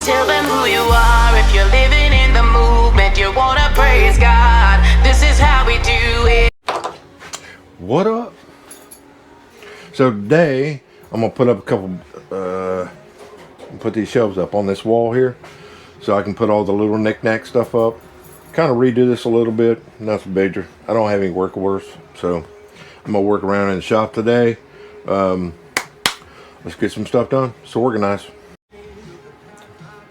Tell them who you are if you're living in the movement. You wanna praise God. This is how we do it. What up? So today I'm gonna put up a couple. Put these shelves up on this wall here, so I can put all the little knick-knack stuff up. Kind of redo this a little bit. Nothing major. I don't have any work orders, so I'm gonna work around in the shop today. Let's get some stuff done. So organized.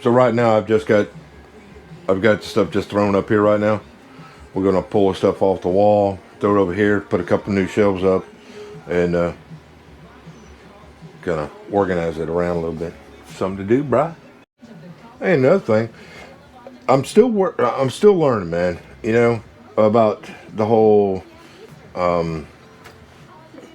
So right now I've got the stuff just thrown up here right now. We're gonna pull the stuff off the wall, throw it over here, put a couple new shelves up, and gonna organize it around a little bit. Something to do, bruh. And another thing, I'm still learning, man. You know, about the whole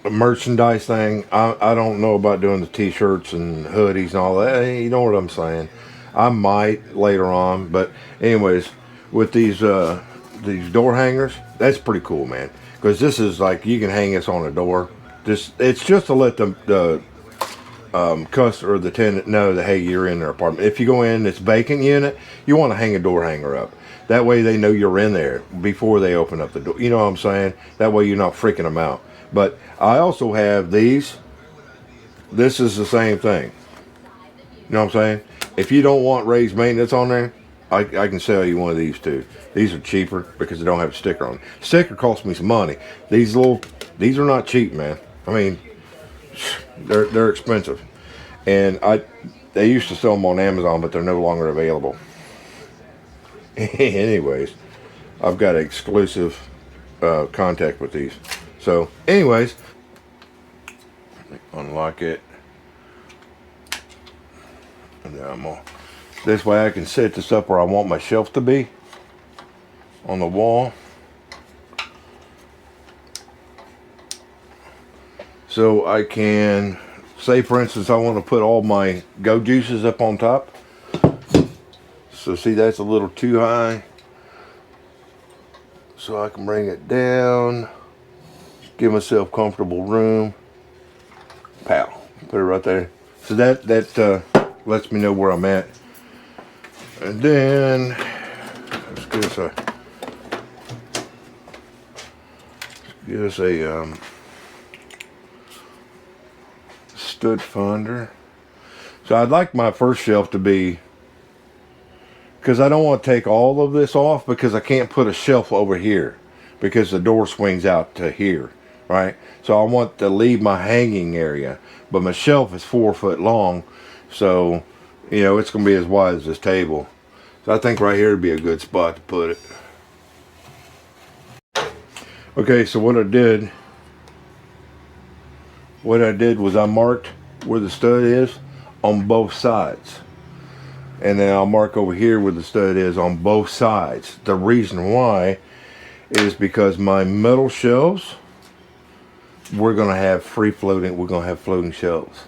merchandise thing. I don't know about doing the t-shirts and hoodies and all that. You know what I'm saying? I might later on, but anyways, with these door hangers, that's pretty cool, man. Because this is like, you can hang this on a door. It's just to let the customer or the tenant know that, hey, you're in their apartment. If you go in this vacant unit, you want to hang a door hanger up. That way they know you're in there before they open up the door. You know what I'm saying? That way you're not freaking them out. But I also have these. This is the same thing. You know what I'm saying? If you don't want raised maintenance on there, I can sell you one of these too. These are cheaper because they don't have a sticker on. Sticker costs me some money. These are not cheap, man. I mean, they're expensive. And they used to sell them on Amazon, but they're no longer available. Anyways, I've got exclusive contact with these. So, anyways, let me unlock it. And then this way I can set this up where I want my shelf to be on the wall. So I can, say for instance, I want to put all my go juices up on top. So see, that's a little too high. So I can bring it down, give myself comfortable room. Pow, put it right there. So that lets me know where I'm at. And then let's get us a stud finder. So I'd like my first shelf to be, because I don't want to take all of this off, because I can't put a shelf over here because the door swings out to here, right? So I want to leave my hanging area, but my shelf is 4 foot long, so you know it's gonna be as wide as this table. So I think right here would be a good spot to put it. Okay, so what I did was I marked where the stud is on both sides. And then I'll mark over here where the stud is on both sides. The reason why is because my metal shelves, we're going to have floating shelves.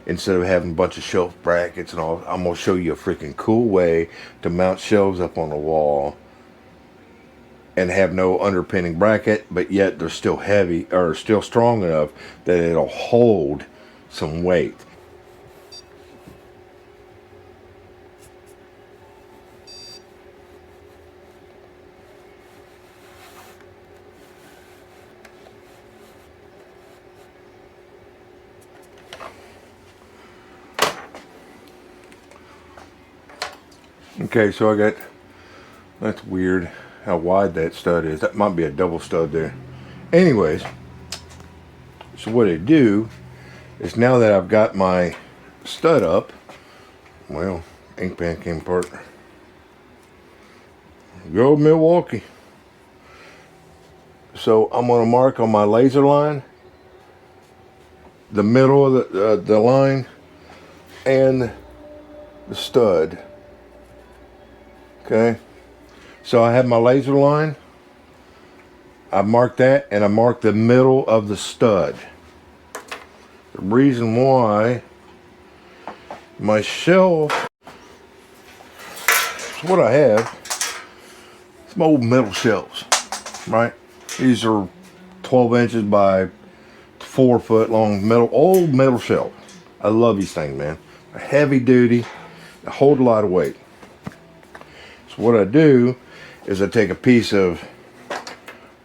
Instead of having a bunch of shelf brackets and all, I'm going to show you a freaking cool way to mount shelves up on the wall and have no underpinning bracket, but yet they're still heavy or still strong enough that it'll hold some weight. Okay, so that's weird how wide that stud is. That might be a double stud there. Anyways, so what I do is, now that I've got my stud up, well, ink pen came apart. Go Milwaukee. So I'm going to mark on my laser line the middle of the line and the stud. Okay, so I have my laser line. I marked that, and I marked the middle of the stud. The reason why my shelf, what I have, some old metal shelves, right? These are 12 inches by 4 foot long old metal shelf. I love these things, man. They're heavy duty. hold a lot of weight. So what I do is I take a piece of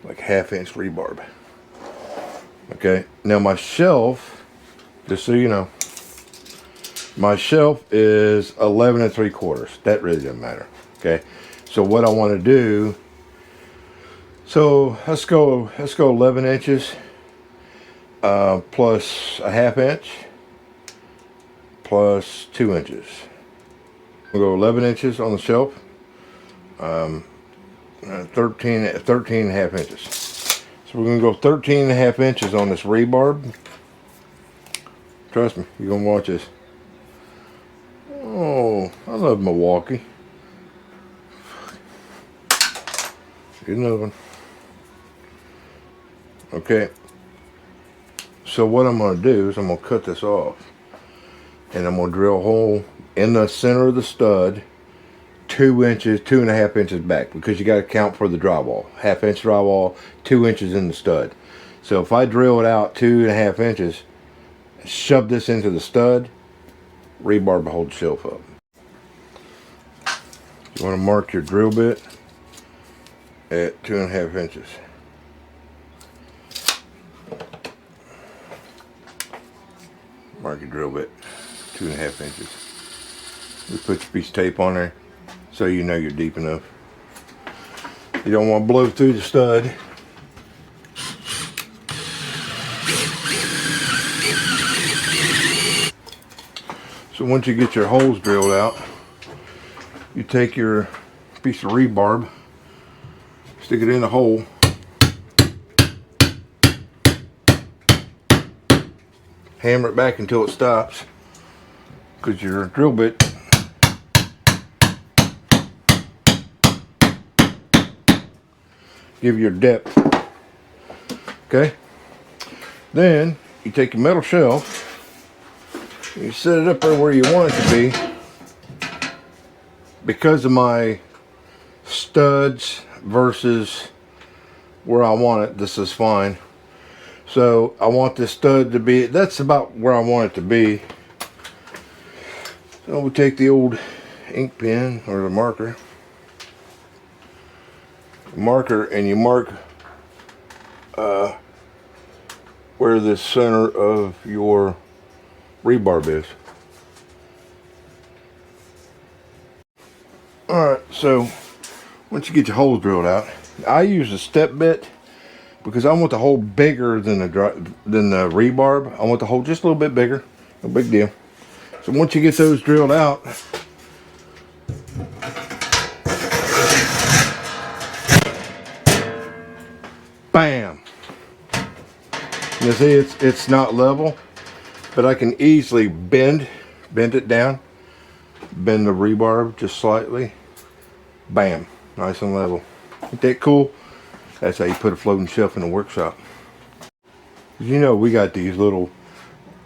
like 1/2 inch rebarb. Okay, now my shelf, just so you know, my shelf is 11 3/4. That really doesn't matter. Okay, so what I want to do, so let's go 11 inches plus a 1/2 inch plus 2 inches. We'll go 11 inches on the shelf, 13 1/2 inches. So we're going to go 13 1/2 inches on this rebarb. Trust me, you're going to watch this. Oh, I love Milwaukee. Get another one. Okay. So what I'm going to do is I'm going to cut this off. And I'm going to drill a hole in the center of the stud 2 inches, 2.5 inches back, because you got to count for the drywall. 1/2 inch drywall, 2 inches in the stud. So if I drill it out 2.5 inches, shove this into the stud, rebarb will hold the shelf up. You want to mark your drill bit at 2.5 inches. Mark your drill bit 2.5 inches. Just put your piece of tape on there so you know you're deep enough. You don't want to blow through the stud. So once you get your holes drilled out, you take your piece of rebarb, stick it in the hole, hammer it back until it stops, because your drill bit give you your depth. Okay, then you take your metal shelf, you set it up there where you want it to be. Because of my studs versus where I want it, this is fine. So I want this stud to be, that's about where I want it to be. So we'll take the old ink pen or the marker, and you mark where the center of your rebarb is. Alright, so once you get your holes drilled out, I use a step bit because I want the hole bigger than the rebarb. I want the hole just a little bit bigger. No big deal. So once you get those drilled out, bam! You see, it's not level, but I can easily bend it down, bend the rebarb just slightly. Bam, nice and level. Ain't that cool? That's how you put a floating shelf in a workshop. You know, we got these little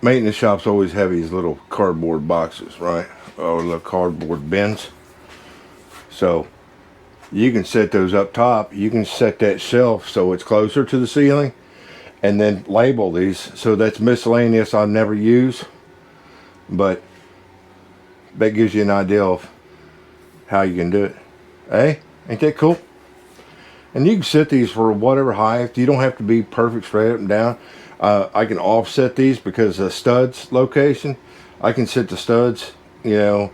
maintenance shops always have these little cardboard boxes, right? Or little cardboard bins. So you can set those up top. You can set that shelf so it's closer to the ceiling, and then label these. So that's miscellaneous I never use, but that gives you an idea of how you can do it. Hey, ain't that cool? And you can set these for whatever height. You don't have to be perfect straight up and down. I can offset these because of the studs location. I can set the studs, you know,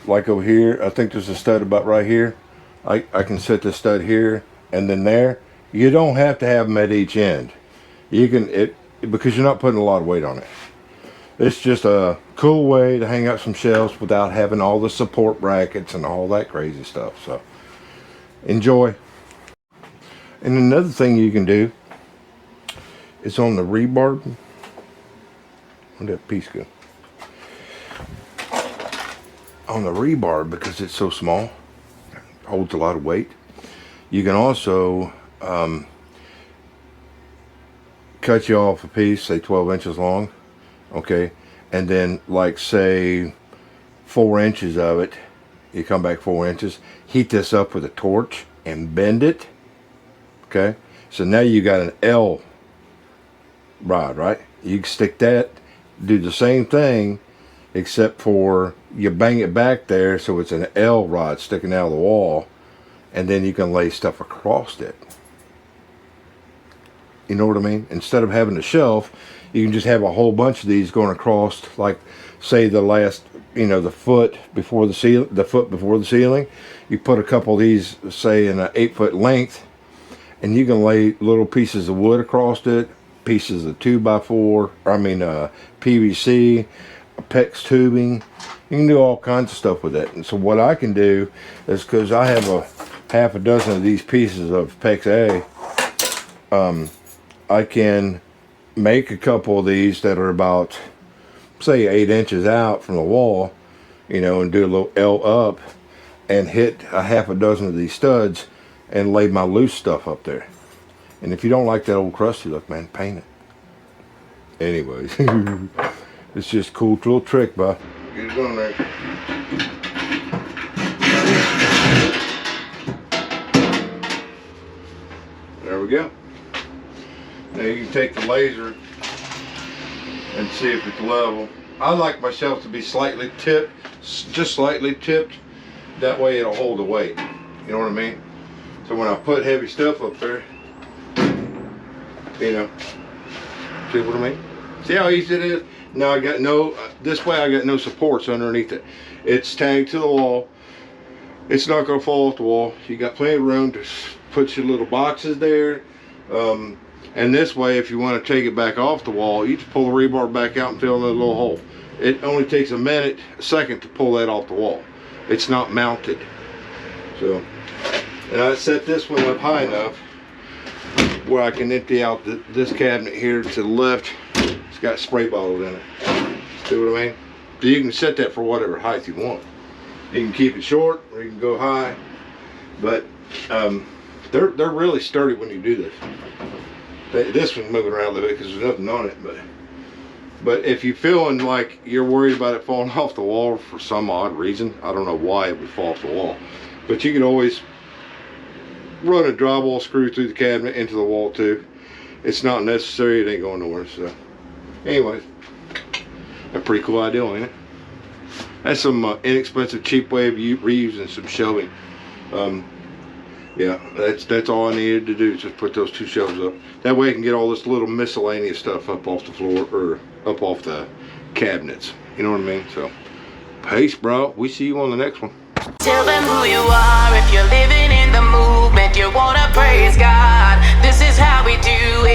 like over here. I think there's a stud about right here. I can set the stud here and then there. You don't have to have them at each end. You can, because you're not putting a lot of weight on it. It's just a cool way to hang out some shelves without having all the support brackets and all that crazy stuff. So enjoy. And another thing you can do is on the rebarb. Where'd that piece go? On the rebarb, because it's so small, holds a lot of weight. You can also cut you off a piece, say 12 inches long, okay, and then like say 4 inches of it, you come back 4 inches, heat this up with a torch and bend it. Okay, so now you got an L rod, right? You can stick that, do the same thing, except for you bang it back there so it's an L rod sticking out of the wall, and then you can lay stuff across it. You know what I mean? Instead of having a shelf, you can just have a whole bunch of these going across, like say the last, the foot before the ceiling. You put a couple of these, say in an 8-foot length, and you can lay little pieces of wood across it, pieces of 2x4, PVC, PEX tubing. You can do all kinds of stuff with it. And so what I can do is, because I have a half a dozen of these pieces of PEX A, I can make a couple of these that are about, say, 8 inches out from the wall, and do a little L up and hit a half a dozen of these studs and lay my loose stuff up there. And if you don't like that old crusty look, man, paint it. Anyways, it's just a cool little trick, bud. Get it on there. There we go. Now you can take the laser and see if it's level. I like my shelf to be slightly tipped, just slightly tipped. That way it'll hold the weight. You know what I mean? So when I put heavy stuff up there, see what I mean? See how easy it is? Now I got this way I got no supports underneath it. It's tagged to the wall. It's not gonna fall off the wall. You got plenty of room to put your little boxes there. And this way, if you want to take it back off the wall, you just pull the rebar back out and fill in a little hole. It only takes a second to pull that off the wall. It's not mounted. So, and I set this one up high enough where I can empty out this cabinet here to the left. It's got spray bottles in it. See what I mean? So you can set that for whatever height you want. You can keep it short or you can go high. But they're really sturdy when you do this. This one's moving around a little bit because there's nothing on it, but if you're feeling like you're worried about it falling off the wall for some odd reason, I don't know why it would fall off the wall, but you can always run a drywall screw through the cabinet into the wall too. It's not necessary, it ain't going nowhere. So anyways, a pretty cool idea, ain't it? That's some inexpensive, cheap way of reusing some shelving. Yeah, that's all I needed to do, is just put those 2 shelves up. That way I can get all this little miscellaneous stuff up off the floor, or up off the cabinets. You know what I mean? So, peace, bro. We see you on the next one. Tell them who you are. If you're living in the movement, you wanna praise God, this is how we do it.